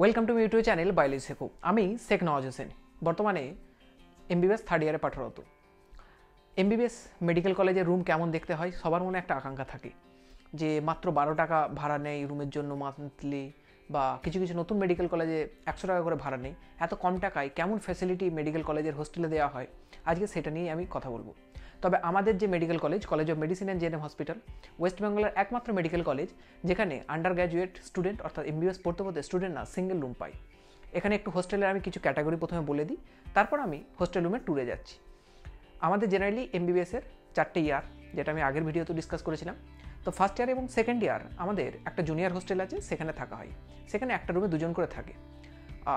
Welcome to my YouTube channel biology শেখো। আমি শেখ নওয়াজ হোসেন, বর্তমানে এমবিবিএস থার্ড ইয়ারে পাঠরত। এমবিবিএস মেডিকেল কলেজের রুম কেমন দেখতে হয় সবার মনে একটা আকাঙ্ক্ষা থাকে যে মাত্র 12 টাকা ভাড়া নেয় রুমের জন্য মান্থলি, বা কিছু কিছু নতুন মেডিকেল কলেজে 100 টাকা করে ভাড়া নেই। এত কম টাকায় কেমন ফ্যাসিলিটি মেডিকেল কলেজের হোস্টেলে দেওয়া হয়, আজকে সেটা নিয়ে আমি কথা বলবো। তবে আমাদের যে medical college, college of medicine and GNM hospital, West বেঙ্গলের একমাত্র মেডিকেল কলেজ যেখানে আন্ডার গ্র্যাজুয়েট স্টুডেন্ট অর্থাৎ এমবিবিএস পড়তে পড়তে স্টুডেন্ট না সিঙ্গেল রুম পায়। এখানে একটু হোস্টেলের আমি কিছু ক্যাটাগরি প্রথমে বলে দিই, তারপর আমি হোস্টেল রুমের ট্যুরে যাচ্ছি। আমাদের জেনারেলি এমবিবিএসের 4টে ইয়ার, যেটা আমি আগের ভিডিওতে ডিসকাস করেছিলাম। তো ফার্স্ট ইয়ার এবং সেকেন্ড ইয়ার আমাদের একটা জুনিয়র হোস্টেল আছে, সেখানে থাকা হয়। সেখানে একটা রুমে দুজন করে থাকে।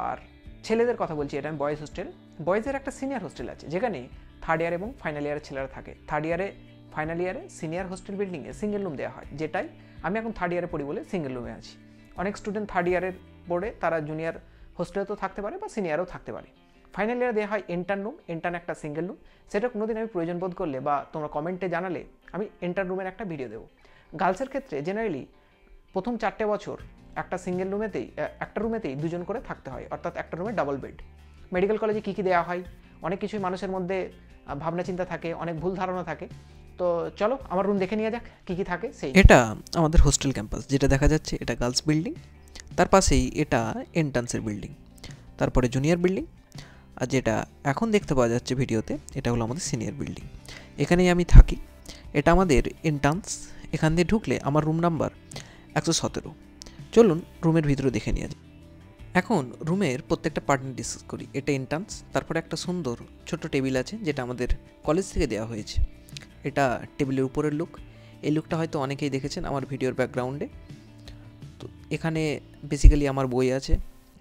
আর ছেলেদের কথা বলছি, এটা আমি বয়েজ হোস্টেল। বয়েজের একটা সিনিয়র হোস্টেল আছে যেখানে থার্ড ইয়ার এবং ফাইনাল ইয়ারের ছেলেরা থাকে। থার্ড ইয়ারে ফাইনাল ইয়ারে সিনিয়র হোস্টেল বিল্ডিংয়ে সিঙ্গেল রুম দেওয়া হয়, যেটাই আমি এখন থার্ড ইয়ারে পড়ি বলে সিঙ্গেল রুমে আছি। অনেক স্টুডেন্ট থার্ড ইয়ারের পড়ে তারা জুনিয়র হোস্টেলে তো থাকতে পারে বা সিনিয়রও থাকতে পারে। ফাইনাল ইয়ারে দেওয়া হয় এন্টার রুম, এন্টার একটা সিঙ্গেল রুম। সেটা কোনোদিন আমি প্রয়োজন বোধ করলে বা তোমরা কমেন্টে জানালে আমি এন্টার রুমের একটা ভিডিও দেবো। গার্লসের ক্ষেত্রে জেনারেলি প্রথম 4টে বছর একটা সিঙ্গেল রুমেতেই একটা রুমেতেই দুজন করে থাকতে হয়, অর্থাৎ একটা রুমে ডাবল বেড। মেডিকেল কলেজে কী কী দেওয়া হয়, অনেক কিছুই মানুষের মধ্যে ভাবনা চিন্তা থাকে, অনেক ভুল ধারণা থাকে। তো চলো আমার রুম দেখে নিয়ে যাক কী কী থাকে। সেই এটা আমাদের হোস্টেল ক্যাম্পাস, যেটা দেখা যাচ্ছে এটা গার্লস বিল্ডিং। তার পাশেই এটা এন্ট্রান্সের বিল্ডিং, তারপরে জুনিয়র বিল্ডিং, আর যেটা এখন দেখতে পাওয়া যাচ্ছে ভিডিওতে এটা হলো আমাদের সিনিয়র বিল্ডিং। এখানেই আমি থাকি। এটা আমাদের এন্ট্রান্স। এখান দিয়ে ঢুকলে আমার রুম নাম্বার 117। চলুন রুমের ভিতরে দেখে নিয়ে যাই। এখন রুমের প্রত্যেকটা পার্ট নিয়ে ডিসকাস করি। এটা এন্ট্রান্স, তারপরে একটা সুন্দর ছোট টেবিল আছে যেটা আমাদের কলেজ থেকে দেওয়া হয়েছে। এটা টেবিলের উপরের লুক। এই লুকটা হয়তো অনেকেই দেখেছেন আমার ভিডিওর ব্যাকগ্রাউন্ডে। তো এখানে বেসিক্যালি আমার বই আছে।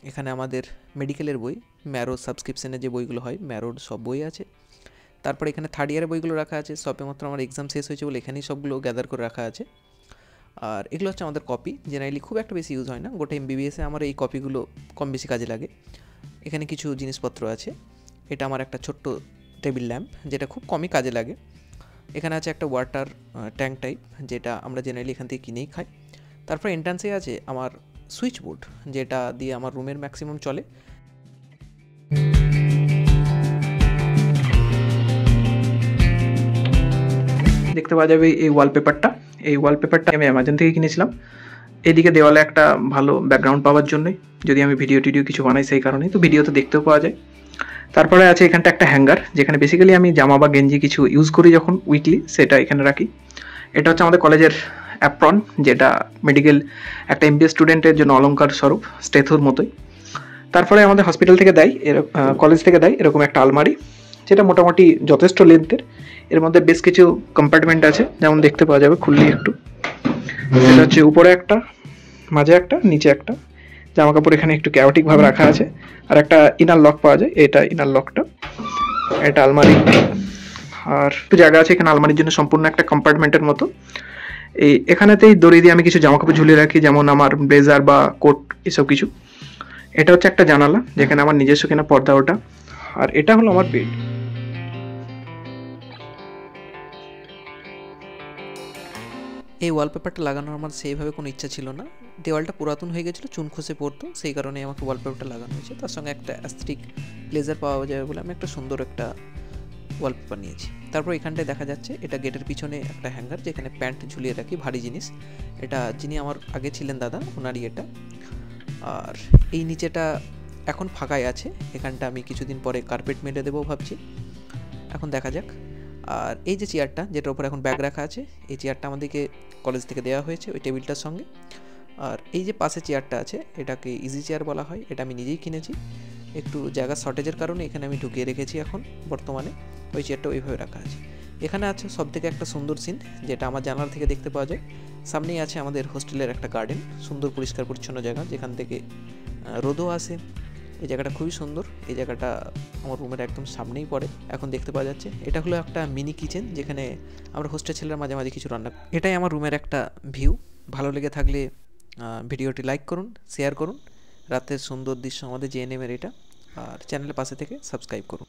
এখানে আমাদের মেডিকেলের বই, ম্যারো সাবস্ক্রিপশনের যে বইগুলো হয় ম্যারোর সব বই আছে। তারপরে এখানে থার্ড ইয়ারের বইগুলো রাখা আছে, সবেমাত্র আমার এক্সাম শেষ হয়েছে বলে এখানেই সবগুলো গ্যাদার করে রাখা আছে। আর এগুলো হচ্ছে আমাদের কপি, জেনারেলি খুব একটা বেশি ইউজ হয় না। গোটা এমবিবিএসে আমার এই কপিগুলো কম বেশি কাজে লাগে। এখানে কিছু জিনিসপত্র আছে। এটা আমার একটা ছোট্ট টেবিল ল্যাম্প, যেটা খুব কমই কাজে লাগে। এখানে আছে একটা ওয়াটার ট্যাঙ্ক টাইপ, যেটা আমরা জেনারেলি এখান থেকে কিনেই খাই। তারপর এন্ট্রান্সে আছে আমার সুইচ বোর্ড, যেটা দিয়ে আমার রুমের ম্যাক্সিমাম চলে। দেখতে পাওয়া যাবে এই ওয়ালপেপারটা। এই ওয়ালপেপারটা আমি অ্যামাজন থেকে কিনেছিলাম। এদিকে দেওয়ালে একটা ভালো ব্যাকগ্রাউন্ড পাওয়ার জন্যই, যদি আমি ভিডিও টিডিও কিছু বানাই সেই কারণেই, তো ভিডিও তো দেখতেও পাওয়া যায়। তারপরে আছে এখানটা একটা হ্যাঙ্গার, যেখানে বেসিক্যালি আমি জামা বা গেঞ্জি কিছু ইউজ করি যখন উইকলি, সেটা এখানে রাখি। এটা হচ্ছে আমাদের কলেজের অ্যাপ্রন, যেটা মেডিকেল একটা এমবিএস স্টুডেন্টের জন্য অলংকার স্বরূপ, স্টেথোর মতোই। তারপরে আমাদের হসপিটাল থেকে দেয়, কলেজ থেকে দেয় এরকম একটা আলমারি, যেটা মোটামুটি যথেষ্ট লেন্থের। এর মধ্যে বেশ কিছু কম্পার্টমেন্ট আছে, যেমন দেখতে পাওয়া যাবে খুললি একটু। এটা হচ্ছে উপরে একটা, মাঝে একটা, নিচে একটা। জামা কাপড় এখানে একটু ক্যাওটিক ভাবে রাখা আছে। আর একটা ইনার লক পাওয়া যায়, এটা ইনার লকটা। এটা আলমারি, আর একটু জায়গা আছে এখানে আলমারির জন্য, সম্পূর্ণ একটা কম্পার্টমেন্টের মতো। এখানেতেই দড়ি দিয়ে আমি কিছু জামা কাপড় ঝুলিয়ে রাখি, যেমন আমার ব্লেজার বা কোট এসব কিছু। এটা হচ্ছে একটা জানালা, যেখানে আমার নিজস্ব কেনা পর্দা ওটা। আর এটা হলো আমার বেড। এই ওয়ালপেপারটা লাগানোর আমার সেইভাবে কোনো ইচ্ছা ছিল না। দেওয়ালটা পুরাতন হয়ে গেছিলো, চুন খসে পড়তো, সেই কারণে আমাকে ওয়ালপেপারটা লাগানো হয়েছে। তার সঙ্গে একটা অ্যাস্থেটিক প্লেজার পাওয়া যাবে বলে আমি একটা সুন্দর একটা ওয়ালপেপার নিয়েছি। তারপর এখানটায় দেখা যাচ্ছে এটা গেটের পিছনে একটা হ্যাঙ্গার, যেখানে প্যান্ট ঝুলিয়ে রাখি, ভারী জিনিস। এটা যিনি আমার আগে ছিলেন দাদা, ওনারই এটা। আর এই নিচেটা এখন ফাঁকাই আছে, এখানটা আমি কিছুদিন পরে কার্পেট মেলে দেবো ভাবছি, এখন দেখা যাক। আর এই যে চেয়ারটা, যেটার উপর এখন ব্যাগ রাখা আছে, এই চেয়ারটা আমাদেরকে কলেজ থেকে দেওয়া হয়েছে ওই টেবিলটার সঙ্গে। আর এই যে পাশে চেয়ারটা আছে, এটাকে ইজি চেয়ার বলা হয়, এটা আমি নিজেই কিনেছি। একটু জায়গা শর্টেজের কারণে এখানে আমি ঢুকিয়ে রেখেছি এখন বর্তমানে। ওই চেয়ারটা ওইভাবে রাখা আছে। এখানে আছে সবথেকে একটা সুন্দর সিন, যেটা আমার জানালা থেকে দেখতে পাওয়া যায়। সামনেই আছে আমাদের হোস্টেলের একটা গার্ডেন, সুন্দর পরিষ্কার পরিচ্ছন্ন জায়গা, যেখান থেকে রোদও আসে। এই জায়গাটা খুবই সুন্দর। এই জায়গাটা আমার রুমের একদম সামনেই পড়ে, এখন দেখতে পাওয়া যাচ্ছে। এটা হলো একটা মিনি কিচেন, যেখানে আমরা হোস্টেল ছেলেরা মাঝে মাঝে কিছু রান্না। এটাই আমার রুমের একটা ভিউ। ভালো লেগে থাকলে ভিডিওটি লাইক করুন, শেয়ার করুন। রাতের সুন্দর দৃশ্য আমাদের জেএনএমের এটা। আর চ্যানেলের পাশে থেকে সাবস্ক্রাইব করুন।